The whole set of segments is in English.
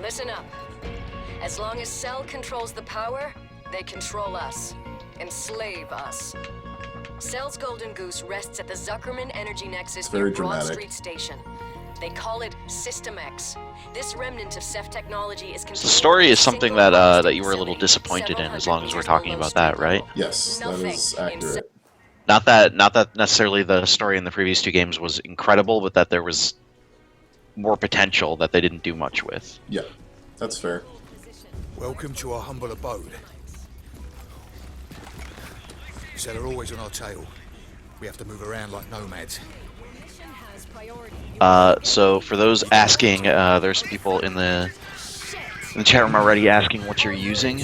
Listen up. As long as Cell controls the power, they control us. Enslave us. Cell's Golden Goose rests at the Zuckerman Energy Nexus near Broad Street Station. They call it System X. This remnant of Ceph technology is the story is something that that you were a little disappointed in, as long as we're talking about that, right? Yes, that is accurate. Not that necessarily the story in the previous two games was incredible, but that there was more potential that they didn't do much with. Yeah, that's fair. Welcome to our humble abode. So they're always on our tail. We have to move around like nomads. So for those asking, there's people in the chat room already asking what you're using.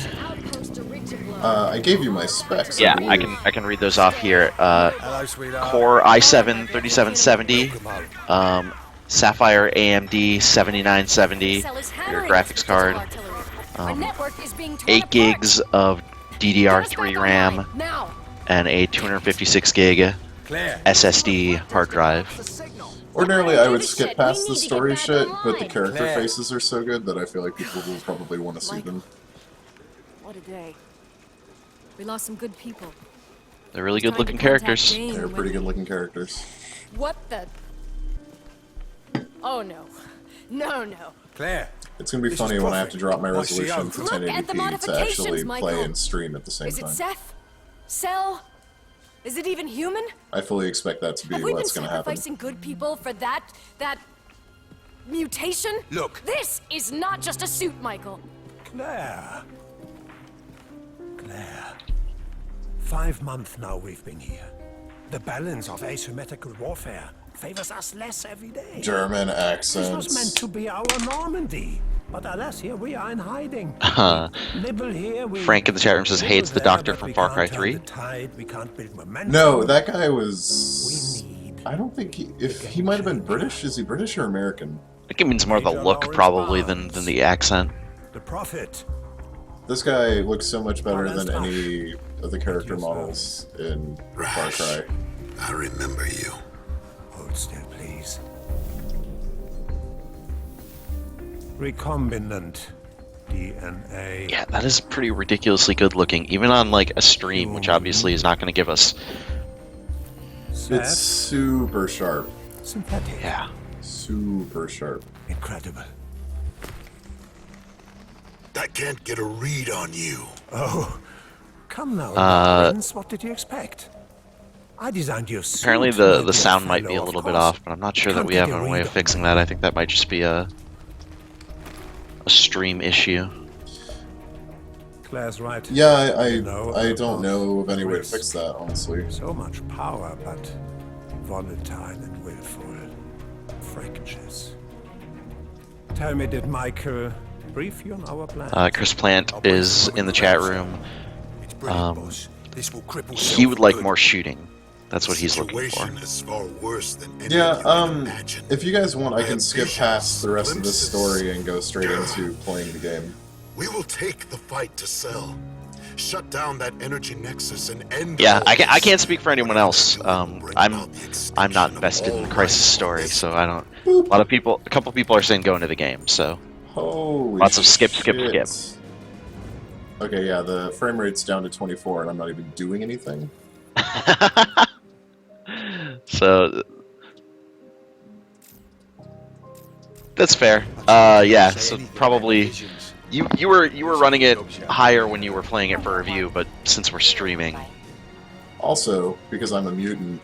I gave you my specs. Yeah, I can read those off here. Core i7 3770, Sapphire AMD 7970 for your graphics card, 8 gigs of DDR3 RAM, and a 256 gig SSD hard drive. Ordinarily, I would skip past the story shit, but the character faces are so good that I feel like people will probably want to see them. What a day. We lost some good people. They're really good-looking characters. They're pretty good-looking characters. What the? Oh no. No. Claire. It's gonna be funny when I have to drop my resolution to 1080p to actually play and stream at the same time. Is it Ceph? Cell? Is it even human? I fully expect that to be what's gonna happen. Have we been sacrificing good people for that mutation? Look. This is not just a suit, Michael. Claire. 5 months now we've been here. The balance of asymmetrical warfare favors us less every day. German This was accents. meant to be our Normandy. But alas, here we are in hiding. Nibble here, Frank in the chat room says, hey, it's the Doctor from Far Cry 3. No, that guy was... I don't think he might have been British. Is he British or American? I think it means more the look, probably, than the accent. The Prophet. This guy looks so much better than any of the character models in Far Cry. I remember you. Hold still, please. Recombinant DNA. Yeah, that is pretty ridiculously good looking, even on like a stream, which obviously is not going to give us. It's super sharp. Synthetic. Yeah. Super sharp. Incredible. I can't get a read on you. Oh, come now, Prince. What did you expect? I designed your suit. Apparently the sound might be a fellow, little of bit course. off, but I'm not sure that Can't we get have a a way read of on fixing that. I think that might just be a stream issue. Claire's right. Yeah, I No, don't know of any way to risk. fix that, honestly. So much power, but volatile and willful. Fractious. Tell me, did Michael brief you on our plan? Chris Plant is in the chat room. It's brilliant, boss. This will cripple He would Cell like for more good. shooting. That's what he's looking for. Situation is far worse than any Yeah, you can imagine. if you guys want, I can have skip visions, past the rest of this glimpses. story and go straight into playing the game. We will take the fight to Cell. Shut down that energy nexus and end. Yeah, all I this. can't speak for anyone else. Bring I'm about the extinction I'm not of invested in all the Crysis life. story, so I don't. A couple people are saying go into the game. So Holy lots of skip. shit. Okay, yeah, the frame rate's down to 24 and I'm not even doing anything. So that's fair. Yeah. So probably you were running it higher when you were playing it for review, but since we're streaming, Also, because I'm a mutant,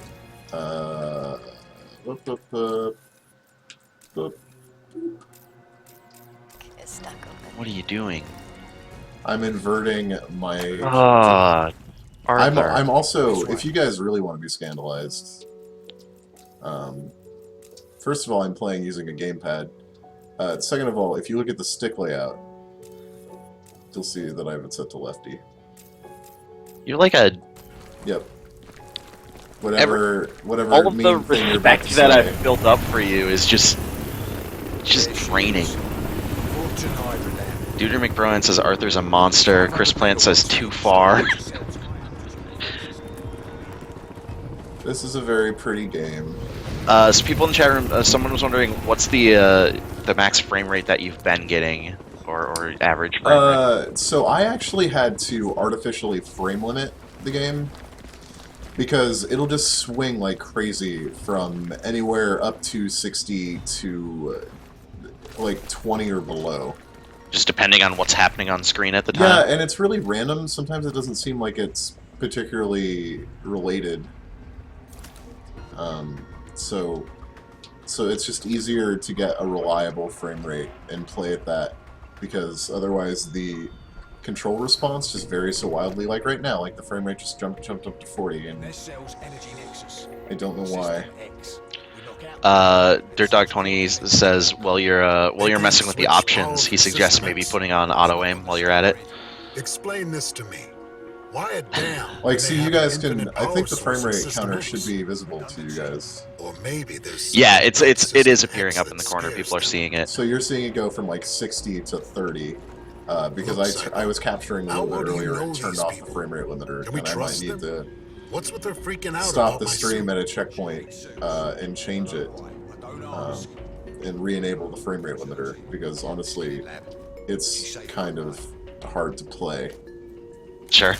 what are you doing? I'm inverting my... Arthur. I'm also, if you guys really want to be scandalized, first of all, I'm playing using a gamepad. Second of all, if you look at the stick layout, you'll see that I have it set to lefty. You're like a. Yep. Whatever All of the mean thing you're about respect to that say. I've built up for you is just draining. Duder McBrien says Arthur's a monster. Chris Plant says too far. This is a very pretty game. So people in the chat room, someone was wondering what's the max frame rate that you've been getting. or average frame rate? So I actually had to artificially frame limit the game because it'll just swing like crazy from anywhere up to 60 to like 20 or below. Just depending on what's happening on screen at the time? Yeah, and it's really random. Sometimes it doesn't seem like it's particularly related. So it's just easier to get a reliable frame rate and play at that, because otherwise the control response just varies so wildly. Like right now, like the frame rate just jumped up to 40, and I don't know why. DirtDog20 says, while you're messing with the options, he suggests maybe putting on auto aim while you're at it. Explain this to me. Why a damn? Like, see, you guys can. I think the frame rate counter should be visible to you guys. Or maybe there's. Yeah, it is appearing up in the corner. People are seeing it. So you're seeing it go from like 60 to 30, because I was capturing a little bit earlier and turned off the frame rate limiter, and I might need to What's with their freaking out stop the stream at a checkpoint and change it, and re-enable the frame rate limiter, because honestly, it's kind of hard to play. Sure.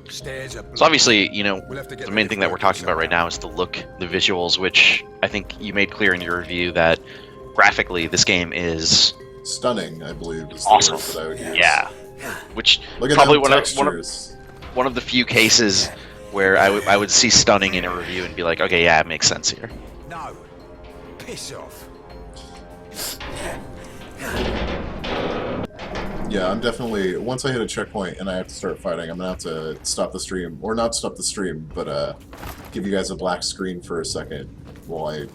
So obviously, you know, the main thing that we're talking about right now is the look, the visuals, which I think you made clear in your review that graphically this game is stunning, I believe, is the awesome. word that I would use. Yeah, which Look at probably them one of the few cases where I would see stunning in a review and be like, okay, yeah, it makes sense here. No. Piss off. Yeah, I'm definitely, once I hit a checkpoint and I have to start fighting, I'm gonna have to stop the stream, or not stop the stream, but give you guys a black screen for a second while I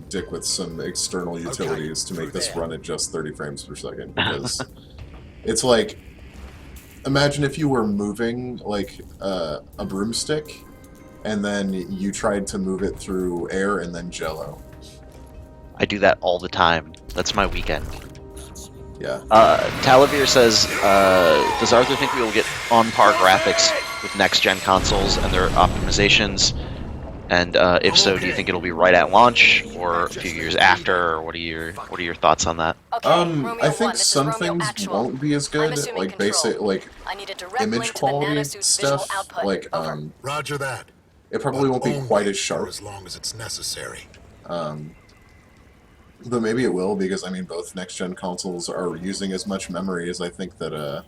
dick with some external utilities to make this run at just 30 frames per second, because it's like, imagine if you were moving like a broomstick and then you tried to move it through air and then jello. I do that all the time. That's my weekend. Yeah. Talavir says, does Arthur think we will get on-par graphics with next-gen consoles and their optimizations? And if so, do you think it'll be right at launch or a few years after? Or what are your thoughts on that? Okay, I think some things won't be as good, like basic, like image quality stuff. Like, Roger that. it probably won't be quite as sharp. As long as it's necessary. But maybe it will, because I mean, both next-gen consoles are using as much memory as I think that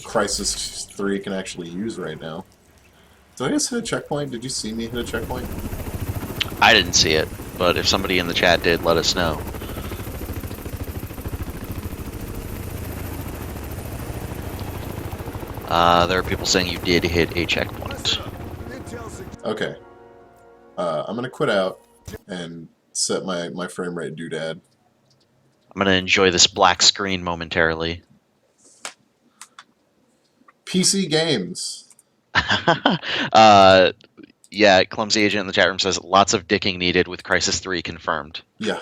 Crysis 3 can actually use right now. Did I just hit a checkpoint? Did you see me hit a checkpoint? I didn't see it, but if somebody in the chat did, let us know. There are people saying you did hit a checkpoint. Okay. I'm gonna quit out and set my frame rate doodad. I'm gonna enjoy this black screen momentarily. PC games. Yeah, Clumsy Agent in the chat room says lots of dicking needed with Crysis 3 confirmed. Yeah.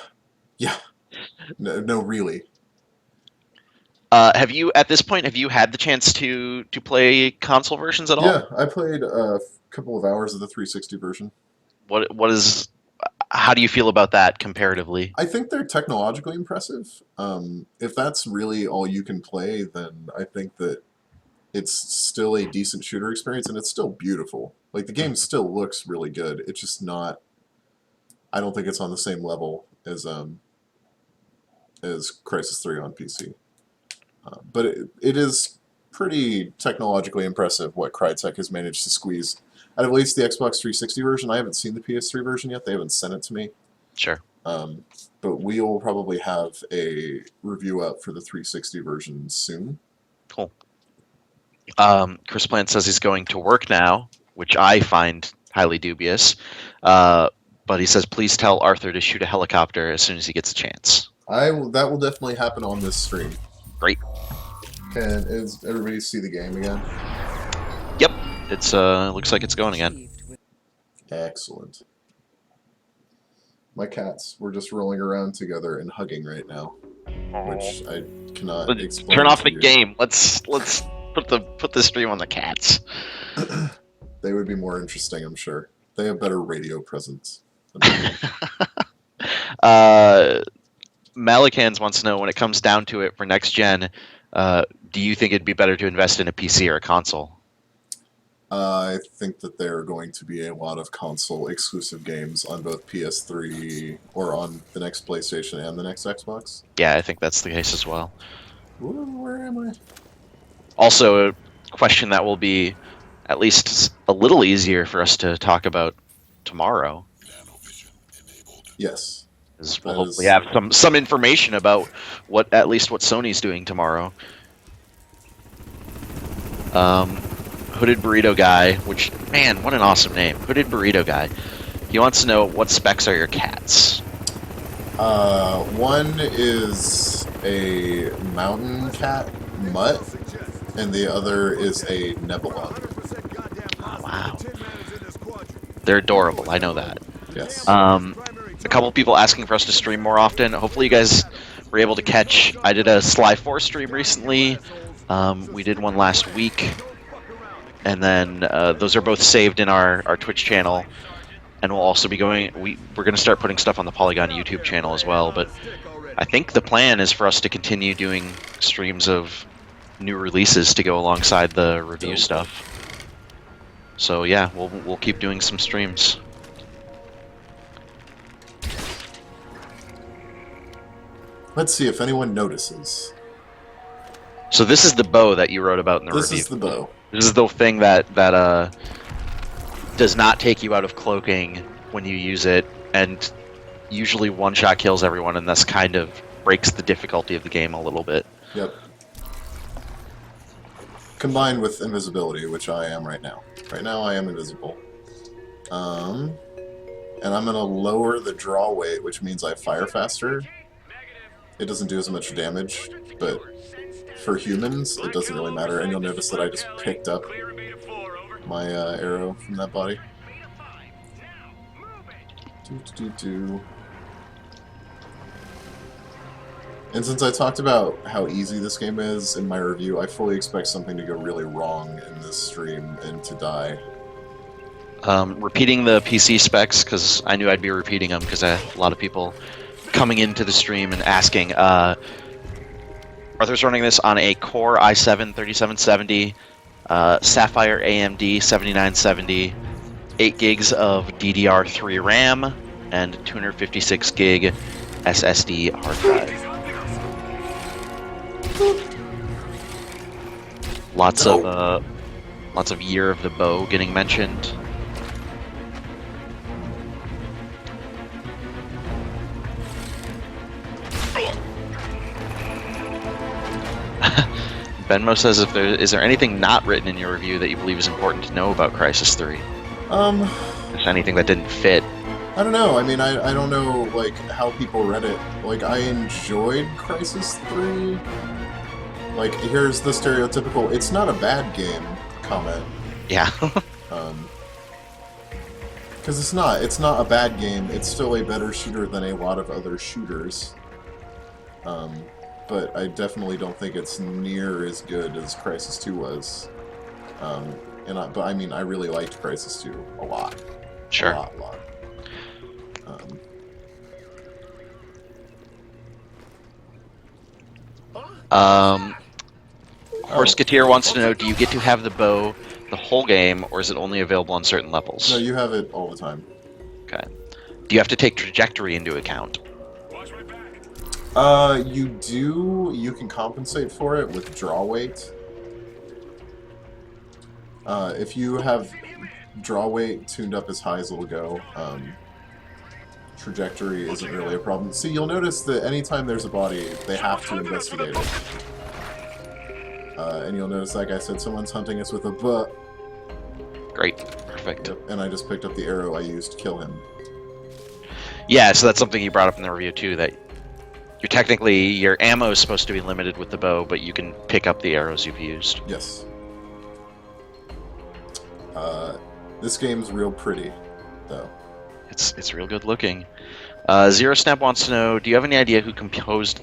No, really. Have you, at this point, have you had the chance to play console versions at all? Yeah, I played a couple of hours of the 360 version. How do you feel about that comparatively? I think they're technologically impressive. If that's really all you can play, then I think that it's still a decent shooter experience, and it's still beautiful. Like, the game still looks really good. It's just not... I don't think it's on the same level as Crysis 3 on PC. But it is pretty technologically impressive what Crytek has managed to squeeze out of at least the Xbox 360 version. I haven't seen the PS3 version yet. They haven't sent it to me. Sure. But we will probably have a review up for the 360 version soon. Cool. Chris Plant says he's going to work now, which I find highly dubious. But he says, please tell Arthur to shoot a helicopter as soon as he gets a chance. That will definitely happen on this stream. Great. Is everybody see the game again? Yep. It's looks like it's going again. Excellent. My cats were just rolling around together and hugging right now, which I cannot explain. Turn off to the you. game. Let's put the stream on the cats. They would be more interesting, I'm sure. They have better radio presence. Than we do. Malikans wants to know, when it comes down to it for next gen, do you think it'd be better to invest in a PC or a console? I think that there are going to be a lot of console exclusive games on both PS3 or on the next PlayStation and the next Xbox. Yeah, I think that's the case as well. Where am I? Also, a question that will be at least a little easier for us to talk about tomorrow. Yes. Is we'll hopefully have some information about what Sony's doing tomorrow. Hooded Burrito Guy, which, man, what an awesome name. Hooded Burrito Guy. He wants to know, what specs are your cats? One is a mountain cat mutt, and the other is a Nebula. Oh, wow. They're adorable, I know that. Yes. A couple people asking for us to stream more often. Hopefully you guys were able to catch. I did a Sly 4 stream recently. We did one last week. And then those are both saved in our Twitch channel. And we'll also be going... We're going to start putting stuff on the Polygon YouTube channel as well. But I think the plan is for us to continue doing streams of new releases to go alongside the review stuff. So yeah, we'll keep doing some streams. Let's see if anyone notices. So this is the bow that you wrote about in the review. This is the bow. This is the thing that does not take you out of cloaking when you use it, and usually one-shot kills everyone, and thus kind of breaks the difficulty of the game a little bit. Yep. Combined with invisibility, which I am right now. Right now I am invisible. And I'm going to lower the draw weight, which means I fire faster. It doesn't do as much damage, but for humans, it doesn't really matter. And you'll notice that I just picked up my arrow from that body. And since I talked about how easy this game is in my review, I fully expect something to go really wrong in this stream and to die. Repeating the PC specs, because I knew I'd be repeating them, because I had a lot of people coming into the stream and asking. Arthur's running this on a Core i7 3770, Sapphire AMD 7970, 8 gigs of DDR3 RAM, and 256 gig SSD hard drive. Lots of Year of the Bow getting mentioned. Benmo says, is there anything not written in your review that you believe is important to know about Crysis 3? Is there anything that didn't fit? I don't know. I mean, I don't know, like, how people read it. Like, I enjoyed Crysis 3. Like, here's the stereotypical, it's not a bad game comment. Yeah. Because it's not a bad game. It's still a better shooter than a lot of other shooters. But I definitely don't think it's near as good as Crysis 2 was. But I mean, I really liked Crysis 2 a lot. Sure. A lot. Horseketeer wants to know, do you get to have the bow the whole game, or is it only available on certain levels? No, you have it all the time. Okay. Do you have to take trajectory into account? You do. You can compensate for it with draw weight. If you have draw weight tuned up as high as it'll go, trajectory isn't really a problem. See, you'll notice that anytime there's a body, they have to investigate it. And you'll notice, like I said, someone's hunting us with a bow. Great. Perfect. Yep, and I just picked up the arrow I used to kill him. Yeah, so that's something you brought up in the review too, that your ammo is supposed to be limited with the bow, but you can pick up the arrows you've used. Yes. This game's real pretty, though. It's real good looking. Zero Snap wants to know, do you have any idea who composed